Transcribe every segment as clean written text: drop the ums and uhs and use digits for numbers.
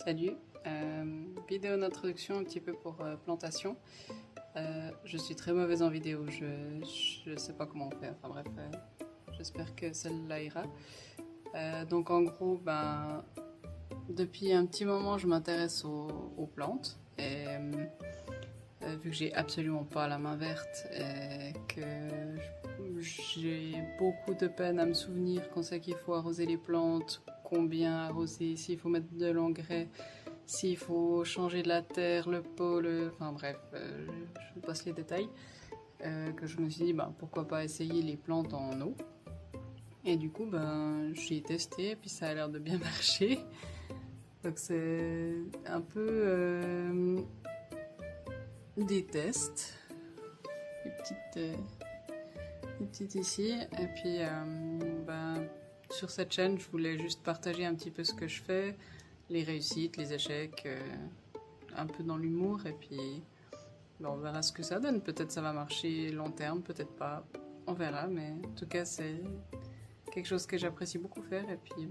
Salut, vidéo d'introduction un petit peu pour plantation. Je suis très mauvaise en vidéo, je sais pas comment on fait, enfin bref, j'espère que celle-là ira. Donc en gros, depuis un petit moment je m'intéresse aux plantes et vu que j'ai absolument pas la main verte et que j'ai beaucoup de peine à me souvenir quand c'est qu'il faut arroser les plantes, combien arroser, s'il faut mettre de l'engrais, s'il faut changer de la terre, le pot, enfin bref, je vous passe les détails, que je me suis dit pourquoi pas essayer les plantes en eau. Et du coup j'ai testé et puis ça a l'air de bien marcher. Donc c'est un peu des tests, des petites ici. Et puis sur cette chaîne, je voulais juste partager un petit peu ce que je fais, les réussites, les échecs, un peu dans l'humour. Et puis on verra ce que ça donne. Peut-être ça va marcher long terme, peut-être pas. On verra, mais en tout cas c'est quelque chose que j'apprécie beaucoup faire. Et puis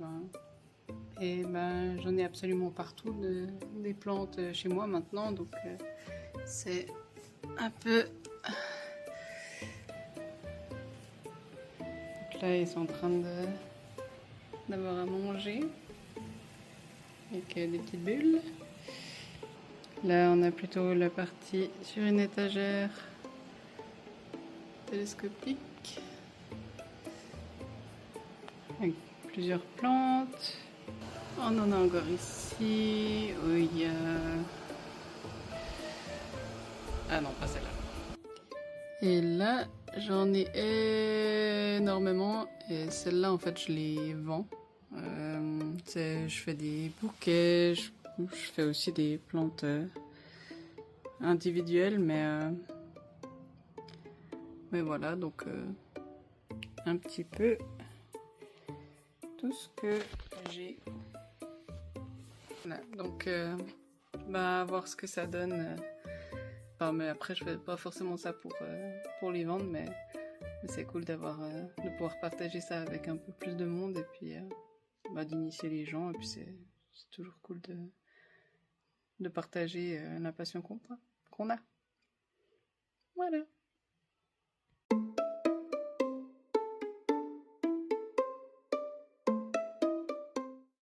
j'en ai absolument partout des plantes chez moi maintenant, donc c'est un peu. Donc là ils sont en train d'avoir à manger avec des petites bulles. Là on a plutôt la partie sur une étagère télescopique avec plusieurs plantes. On en a encore ici où il y a... Ah non, pas celle-là. Et là, j'en ai énormément. Et celle-là, en fait, je les vends. Je fais des bouquets, je fais aussi des plantes individuelles, mais voilà, donc un petit peu tout ce que j'ai. Voilà, donc voir ce que ça donne. Enfin, mais après, je fais pas forcément ça pour les vendre, mais c'est cool de pouvoir partager ça avec un peu plus de monde et puis d'initier les gens. Et puis c'est toujours cool de partager la passion qu'on a. Voilà.